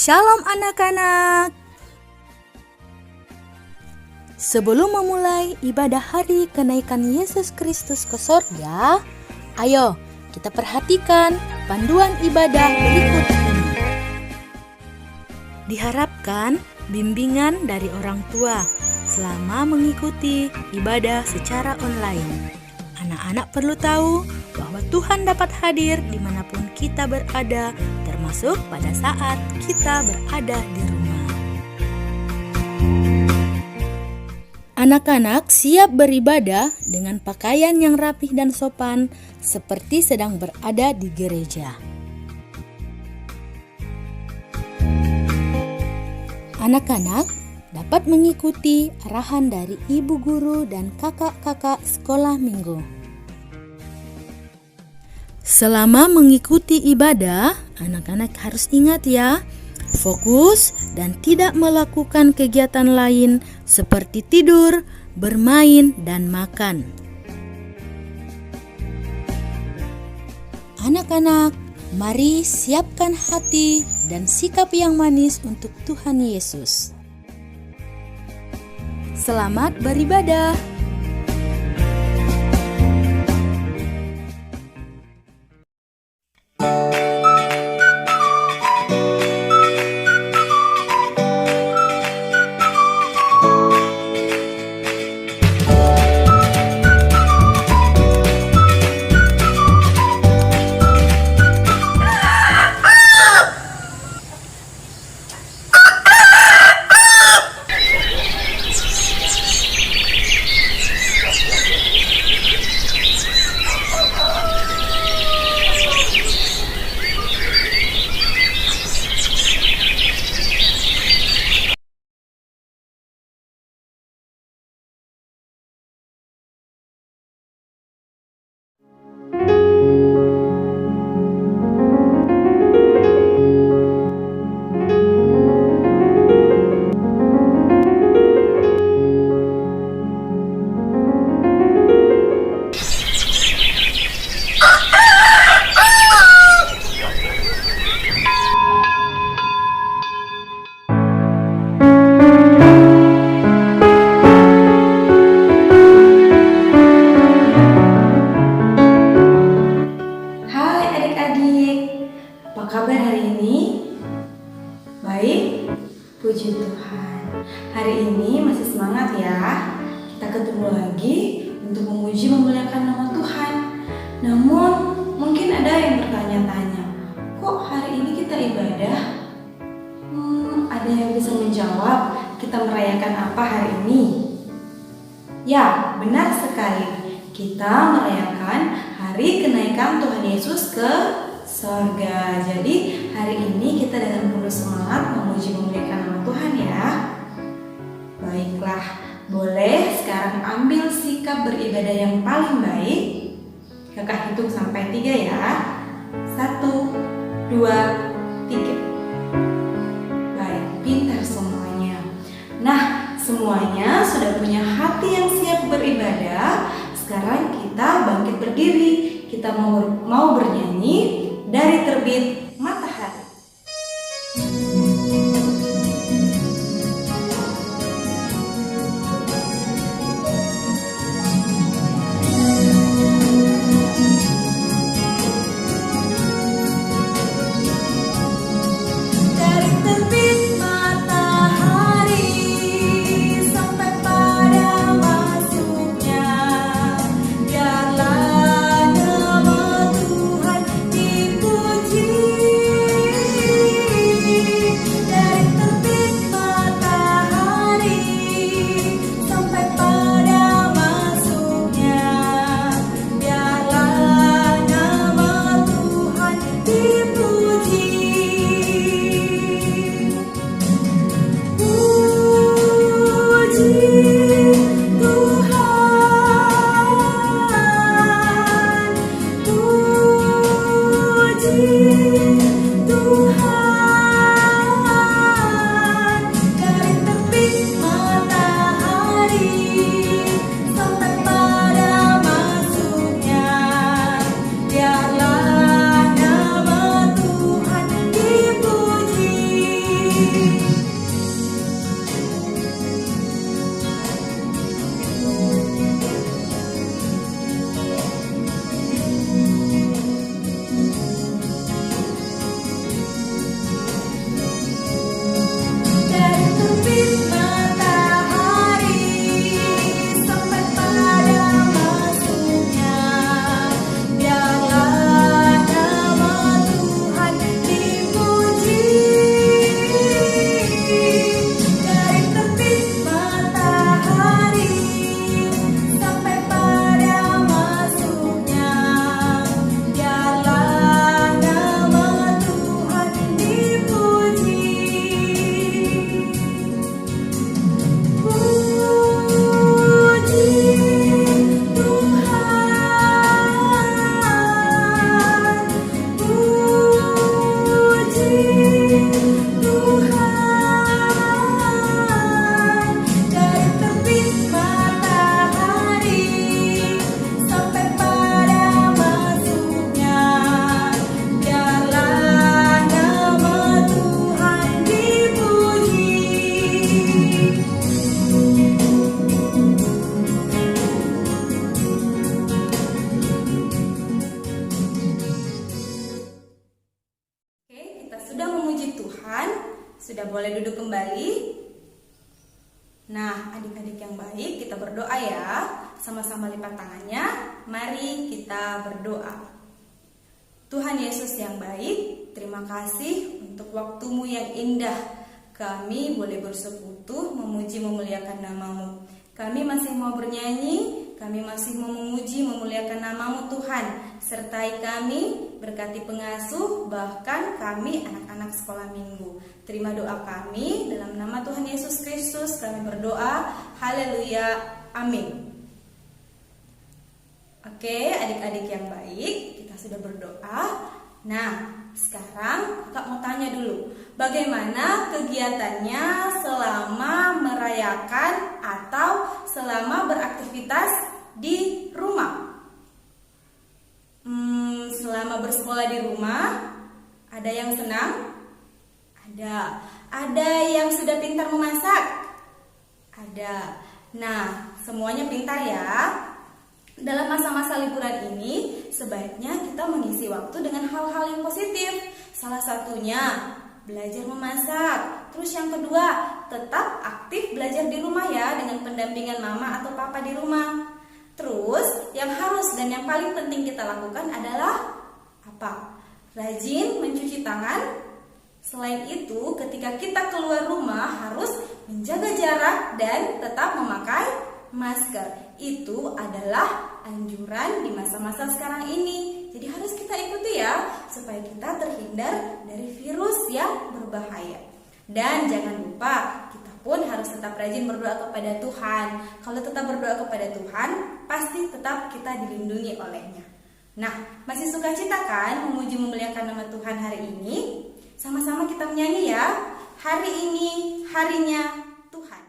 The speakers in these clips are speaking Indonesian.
Shalom anak-anak. Sebelum memulai ibadah hari kenaikan Yesus Kristus ke sorga, ayo kita perhatikan panduan ibadah berikut ini. Diharapkan bimbingan dari orang tua selama mengikuti ibadah secara online. Anak-anak perlu tahu bahwa Tuhan dapat hadir dimanapun kita berada, termasuk pada saat kita berada di rumah. Anak-anak siap beribadah dengan pakaian yang rapih dan sopan, seperti sedang berada di gereja. Anak-anak dapat mengikuti arahan dari ibu guru dan kakak-kakak sekolah minggu. Selama mengikuti ibadah, anak-anak harus ingat ya, fokus dan tidak melakukan kegiatan lain seperti tidur, bermain, dan makan. Anak-anak, mari siapkan hati dan sikap yang manis untuk Tuhan Yesus. Selamat beribadah. Puji Tuhan, hari ini masih semangat ya. Kita ketemu lagi untuk memuji memuliakan nama Tuhan. Namun mungkin ada yang bertanya-tanya, kok hari ini kita ibadah? Ada yang bisa menjawab kita merayakan apa hari ini? Ya, benar sekali. Kita merayakan hari kenaikan Tuhan Yesus ke sorga. Jadi hari ini kita dengan penuh semangat memuji memuliakan nama Tuhan ya. Baiklah, boleh sekarang ambil sikap beribadah yang paling baik. Kakak hitung sampai 3 ya. 1, 2, 3. Baik, pintar semuanya. Nah, semuanya sudah punya hati yang siap beribadah. Sekarang kita bangkit berdiri. Kita mau bernyanyi dari terbit matahari. Dari terbit matahari sampai pada masuknya, biarlah nama Tuhan dipuji. boleh duduk kembali. Nah, adik-adik yang baik, kita berdoa ya. Sama-sama lipat tangannya. Mari kita berdoa. Tuhan Yesus yang baik, terima kasih untuk waktu-Mu yang indah. Kami boleh bersekutu, memuji, memuliakan nama-Mu. Kami masih mau bernyanyi, kami masih mau memuji, memuliakan nama-Mu Tuhan. Sertai kami, berkati pengasuh, bahkan kami anak-anak sekolah minggu. Terima doa kami, dalam nama Tuhan Yesus Kristus kami berdoa. Haleluya, amin. Oke, adik-adik yang baik, kita sudah berdoa. Nah, sekarang kakak mau tanya dulu, bagaimana kegiatannya selama merayakan atau selama beraktivitas di rumah? Selama bersekolah di rumah, ada yang senang? Ada. Ada yang sudah pintar memasak? Ada. Nah, semuanya pintar ya. Dalam masa-masa liburan ini, sebaiknya kita mengisi waktu dengan hal-hal yang positif. Salah satunya, belajar memasak. Terus yang kedua, tetap aktif belajar di rumah ya, dengan pendampingan mama atau papa di rumah. Terus, yang harus dan yang paling penting kita lakukan adalah apa? Rajin mencuci tangan. Selain itu, ketika kita keluar rumah harus menjaga jarak dan tetap memakai masker. Itu adalah anjuran di masa-masa sekarang ini. Jadi harus kita ikuti ya, supaya kita terhindar dari virus yang berbahaya. Dan jangan lupa, kita pun harus tetap rajin berdoa kepada Tuhan. Kalau tetap berdoa kepada Tuhan, pasti tetap kita dilindungi olehnya. Nah, masih sukacita kan memuji memuliakan nama Tuhan hari ini? Sama-sama kita menyanyi ya. Hari ini harinya Tuhan.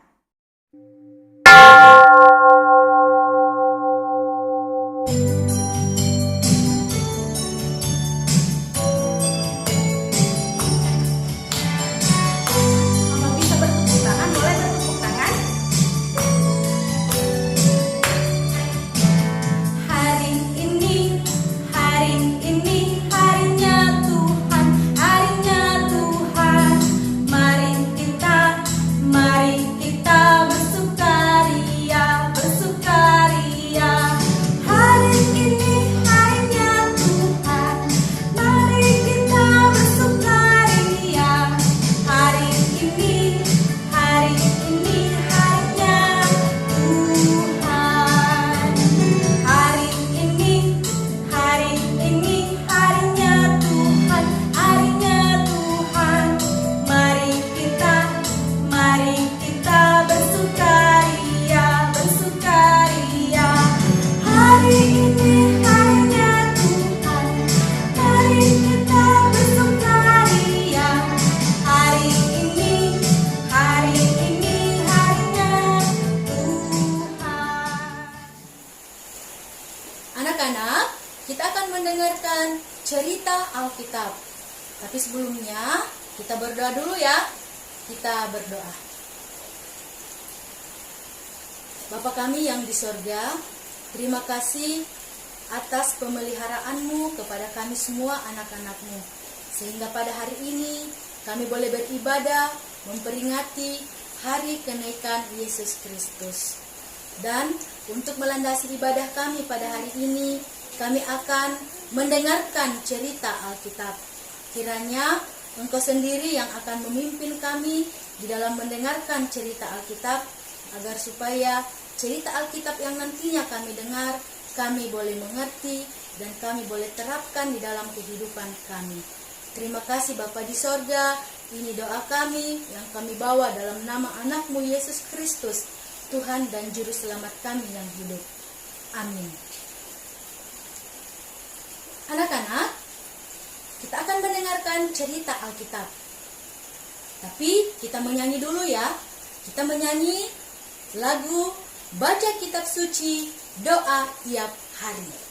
Anak-anak, kita akan mendengarkan cerita Alkitab. Tapi sebelumnya, kita berdoa dulu ya. Kita berdoa. Bapa kami yang di sorga, terima kasih atas pemeliharaan-Mu kepada kami semua anak-anak-Mu. Sehingga pada hari ini, kami boleh beribadah, memperingati hari kenaikan Yesus Kristus. Dan untuk melandasi ibadah kami pada hari ini, kami akan mendengarkan cerita Alkitab. Kiranya Engkau sendiri yang akan memimpin kami di dalam mendengarkan cerita Alkitab, agar supaya cerita Alkitab yang nantinya kami dengar, kami boleh mengerti dan kami boleh terapkan di dalam kehidupan kami. Terima kasih Bapa di sorga, ini doa kami yang kami bawa dalam nama anak-Mu Yesus Kristus, Tuhan dan Juru Selamat kami yang hidup. Amin. Anak-anak, kita akan mendengarkan cerita Alkitab. Tapi kita menyanyi dulu ya. Kita menyanyi lagu Baca Kitab Suci, Doa Tiap Hari.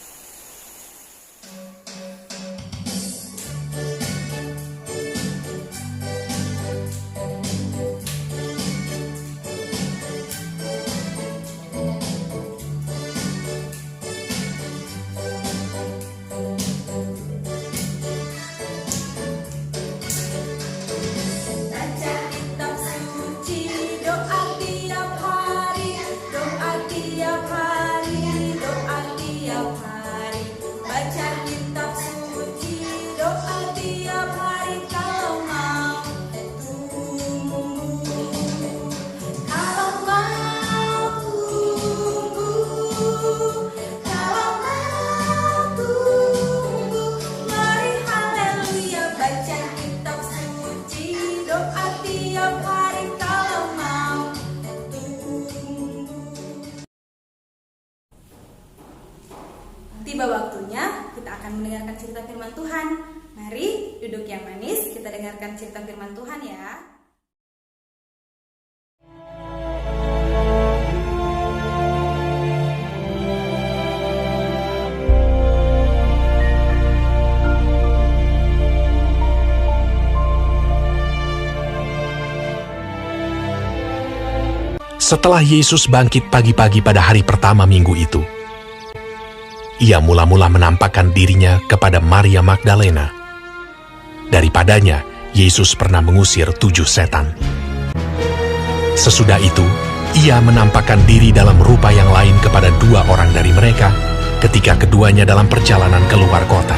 tiba waktunya kita akan mendengarkan cerita firman Tuhan. Mari duduk yang manis, kita dengarkan cerita firman Tuhan ya. Setelah Yesus bangkit pagi-pagi pada hari pertama minggu itu, Ia mula-mula menampakkan dirinya kepada Maria Magdalena. Daripadanya, Yesus pernah mengusir 7 setan. Sesudah itu, Ia menampakkan diri dalam rupa yang lain kepada 2 orang dari mereka ketika keduanya dalam perjalanan keluar kota.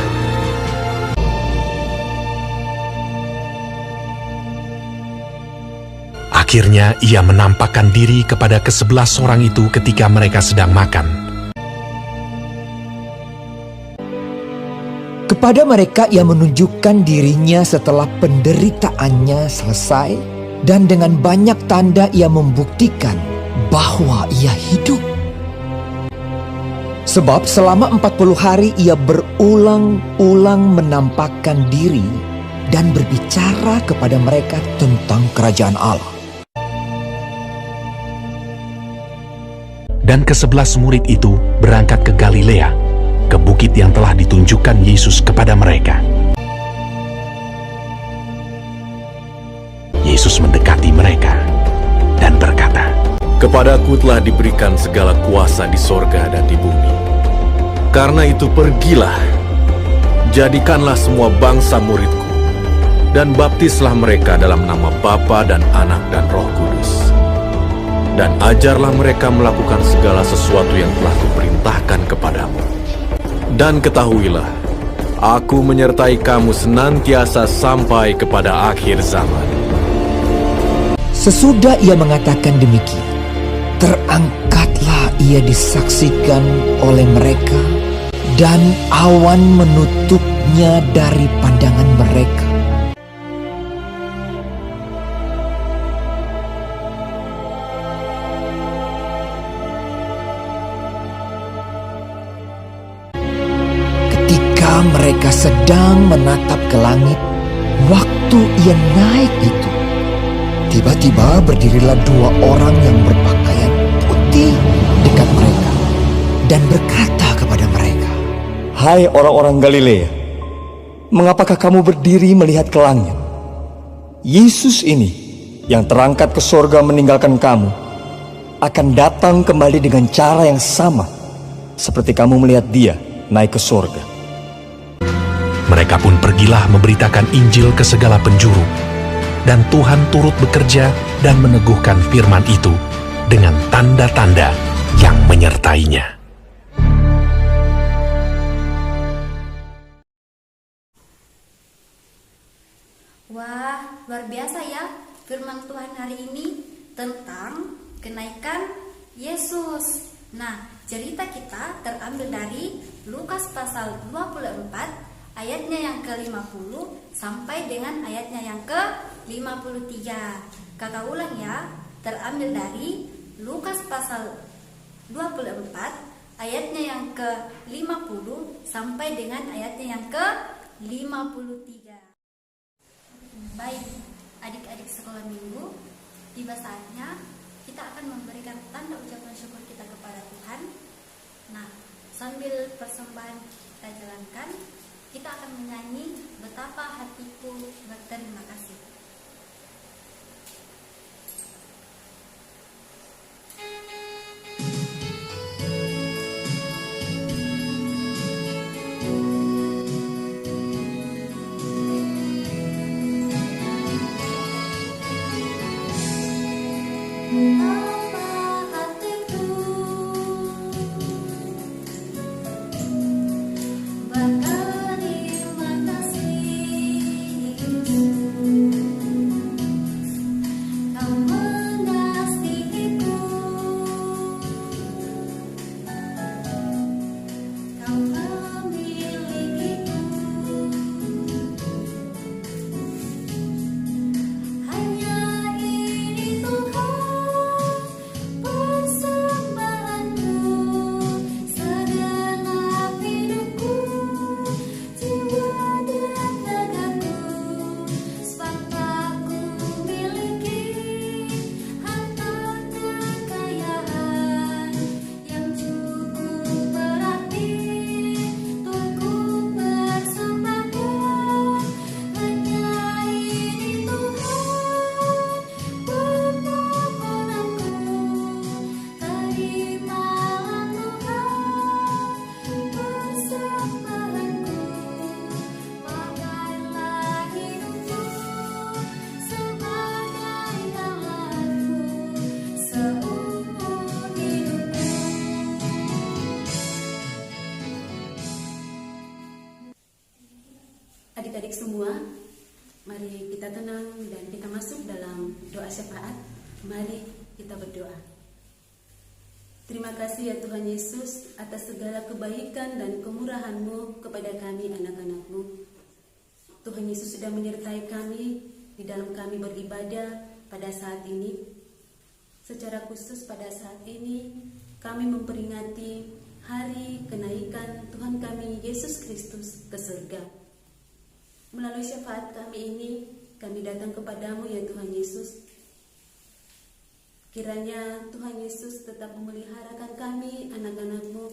Akhirnya Ia menampakkan diri kepada ke-11 orang itu ketika mereka sedang makan. Kepada mereka Ia menunjukkan dirinya setelah penderitaannya selesai, dan dengan banyak tanda Ia membuktikan bahwa Ia hidup. Sebab selama 40 hari Ia berulang-ulang menampakkan diri dan berbicara kepada mereka tentang kerajaan Allah. Dan ke-11 murid itu berangkat ke Galilea, ke bukit yang telah ditunjukkan Yesus kepada mereka. Yesus mendekati mereka dan berkata, "Kepadaku telah diberikan segala kuasa di sorga dan di bumi. Karena itu pergilah, jadikanlah semua bangsa muridku, dan baptislah mereka dalam nama Bapa dan Anak dan Roh Kudus. Dan ajarlah mereka melakukan segala sesuatu yang telah kuperintahkan kepadamu. Dan ketahuilah, aku menyertai kamu senantiasa sampai kepada akhir zaman." Sesudah Ia mengatakan demikian, terangkatlah Ia disaksikan oleh mereka, dan awan menutupnya dari pandangan mereka. Mereka sedang menatap ke langit waktu Ia naik itu, tiba-tiba berdirilah 2 orang yang berpakaian putih dekat mereka dan berkata kepada mereka, "Hai orang-orang Galilea, mengapakah kamu berdiri melihat ke langit? Yesus ini yang terangkat ke sorga meninggalkan kamu akan datang kembali dengan cara yang sama seperti kamu melihat Dia naik ke sorga." Mereka pun pergilah memberitakan Injil ke segala penjuru, dan Tuhan turut bekerja dan meneguhkan firman itu dengan tanda-tanda yang menyertainya. Wah, luar biasa ya firman Tuhan hari ini tentang kenaikan Yesus. Nah, cerita kita terambil dari Lukas pasal 24 ayatnya yang ke-50 sampai dengan ayatnya yang ke-53. Kakak ulang ya, terambil dari Lukas pasal 24 ayatnya yang ke-50 sampai dengan ayatnya yang ke-53. Baik, adik-adik sekolah minggu, tiba saatnya kita akan memberikan tanda ucapan syukur kita kepada Tuhan. Nah, sambil persembahan kita jalankan, kita akan menyanyi Betapa Hatiku Berterima Kasih. Berterima kasih adik-adik semua, mari kita tenang dan kita masuk dalam doa syafaat. Mari kita berdoa. Terima kasih ya Tuhan Yesus atas segala kebaikan dan kemurahan-Mu kepada kami anak-anak-Mu. Tuhan Yesus sudah menyertai kami di dalam kami beribadah pada saat ini. Secara khusus pada saat ini kami memperingati hari kenaikan Tuhan kami Yesus Kristus ke surga. Melalui syafaat kami ini, kami datang kepadamu ya Tuhan Yesus. Kiranya Tuhan Yesus tetap memeliharakan kami, anak-anak-Mu,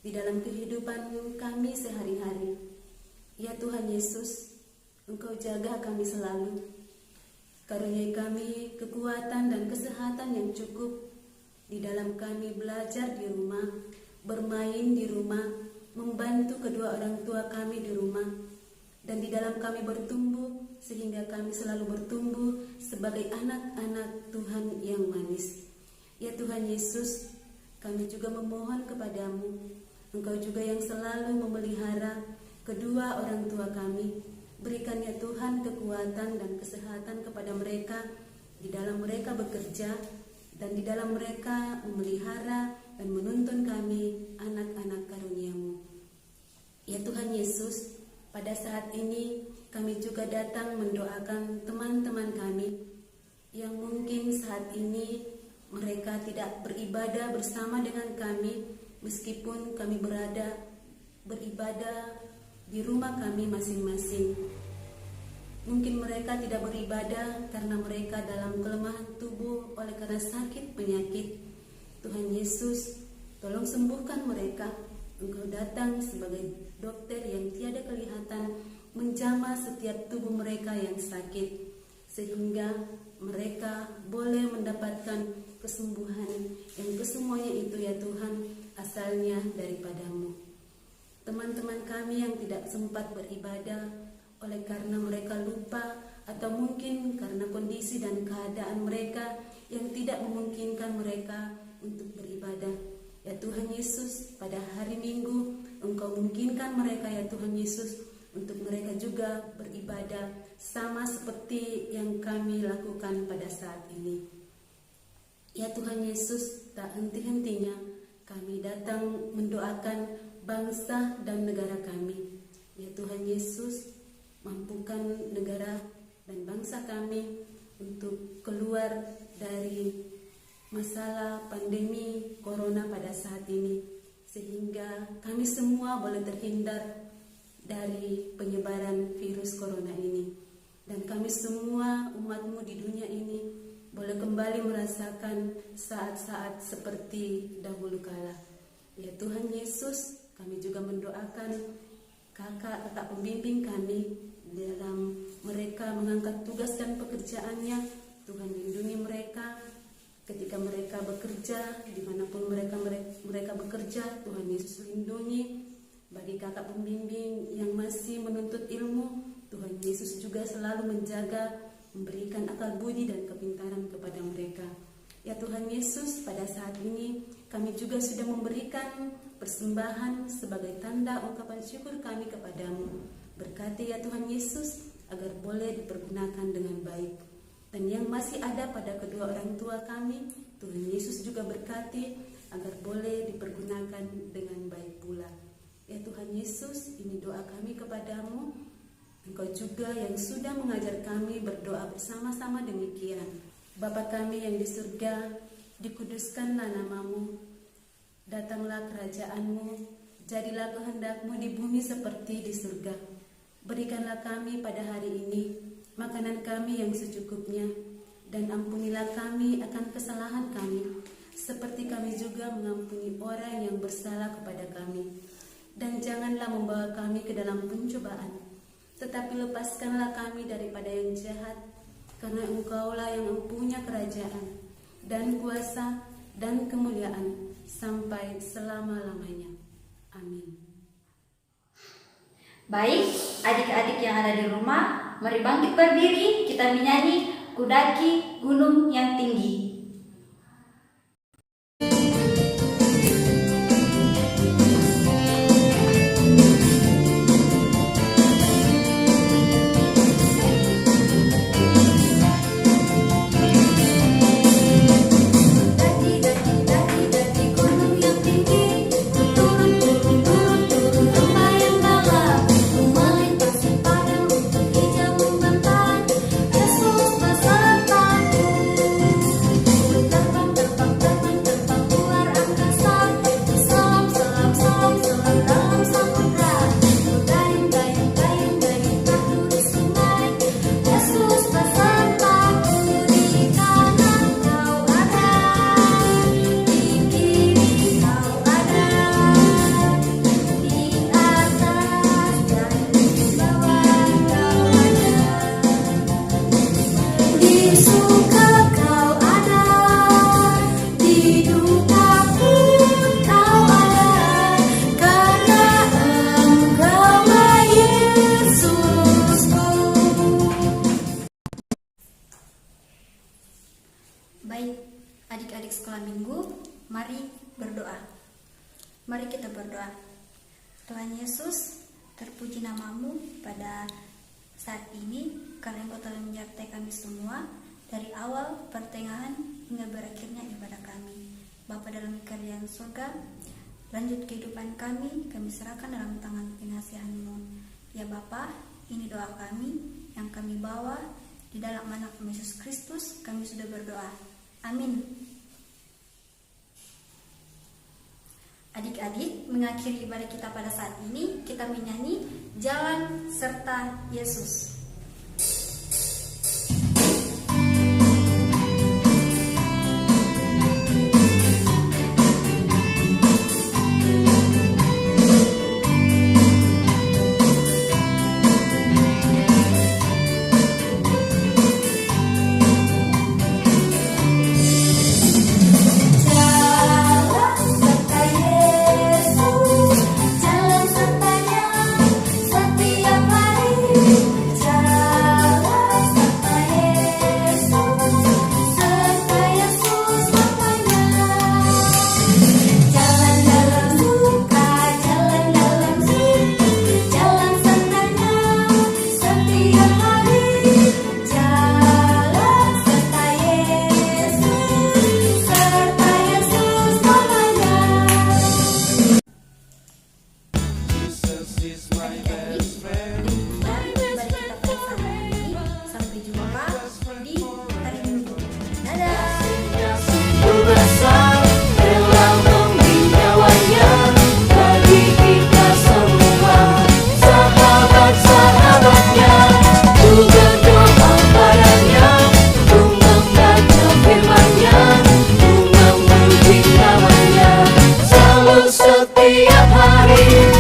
di dalam kehidupan kami sehari-hari. Ya Tuhan Yesus, Engkau jaga kami selalu. Karuniai kami kekuatan dan kesehatan yang cukup di dalam kami belajar di rumah, bermain di rumah, membantu kedua orang tua kami di rumah, dan di dalam kami bertumbuh sehingga kami selalu bertumbuh sebagai anak-anak Tuhan yang manis. Ya Tuhan Yesus, kami juga memohon kepadamu, Engkau juga yang selalu memelihara kedua orang tua kami. Berikan ya Tuhan kekuatan dan kesehatan kepada mereka di dalam mereka bekerja dan di dalam mereka memelihara dan menuntun kami anak-anak karunia-Mu. Ya Tuhan Yesus, pada saat ini kami juga datang mendoakan teman-teman kami yang mungkin saat ini mereka tidak beribadah bersama dengan kami meskipun kami beribadah di rumah kami masing-masing. Mungkin mereka tidak beribadah karena mereka dalam kelemahan tubuh oleh karena sakit penyakit. Tuhan Yesus, tolong sembuhkan mereka. Engkau datang sebagai dokter yang tiada kelihatan, menjamah setiap tubuh mereka yang sakit, sehingga mereka boleh mendapatkan kesembuhan yang kesemuanya itu ya Tuhan asalnya daripada-Mu. Teman-teman kami yang tidak sempat beribadah oleh karena mereka lupa atau mungkin karena kondisi dan keadaan mereka yang tidak memungkinkan mereka untuk beribadah. Ya Tuhan Yesus, pada hari Minggu Engkau mungkinkan mereka ya Tuhan Yesus untuk mereka juga beribadah sama seperti yang kami lakukan pada saat ini. Ya Tuhan Yesus, tak henti-hentinya kami datang mendoakan bangsa dan negara kami. Ya Tuhan Yesus, mampukan negara dan bangsa kami untuk keluar dari masalah pandemi corona pada saat ini, sehingga kami semua boleh terhindar dari penyebaran virus corona ini, dan kami semua umat-Mu di dunia ini boleh kembali merasakan saat-saat seperti dahulu kala. Ya Tuhan Yesus, kami juga mendoakan kakak-kakak pembimbing kami dalam mereka mengangkat tugas dan pekerjaannya. Tuhan lindungi mereka ketika mereka bekerja, dimanapun mereka bekerja. Tuhan Yesus lindungi. Bagi kakak pembimbing yang masih menuntut ilmu, Tuhan Yesus juga selalu menjaga, memberikan akal budi dan kepintaran kepada mereka. Ya Tuhan Yesus, pada saat ini kami juga sudah memberikan persembahan sebagai tanda ungkapan syukur kami kepadamu. Berkati ya Tuhan Yesus agar boleh dipergunakan dengan baik. Dan yang masih ada pada kedua orang tua kami, Tuhan Yesus juga berkati agar boleh dipergunakan dengan baik pula. Ya Tuhan Yesus, ini doa kami kepadamu. Engkau juga yang sudah mengajar kami berdoa bersama-sama demikian. Bapa kami yang di surga, dikuduskanlah nama-Mu. Datanglah kerajaan-Mu, jadilah kehendak-Mu di bumi seperti di surga. Berikanlah kami pada hari ini makanan kami yang secukupnya, dan ampunilah kami akan kesalahan kami, seperti kami juga mengampuni orang yang bersalah kepada kami. Dan janganlah membawa kami ke dalam pencobaan, tetapi lepaskanlah kami daripada yang jahat, karena Engkaulah yang mempunyai kerajaan, dan kuasa, dan kemuliaan, sampai selama-lamanya. Amin. Baik, adik-adik yang ada di rumah, mari bangkit berdiri, kita menyanyi Kudaki Gunung yang Tinggi. Mari kita berdoa. Tuhan Yesus, terpuji namamu pada saat ini karena Engkau telah menyertai kami semua dari awal, pertengahan, hingga berakhirnya ibadah kami. Bapa dalam kerajaan surga, lanjut kehidupan kami serahkan dalam tangan pengasihan-Mu. Ya Bapa, ini doa kami yang kami bawa di dalam anak Yesus Kristus, kami sudah berdoa. Amin. Adik-adik, mengakhiri ibadah kita pada saat ini, kita menyanyi Jalan Serta Yesus. Setiap hari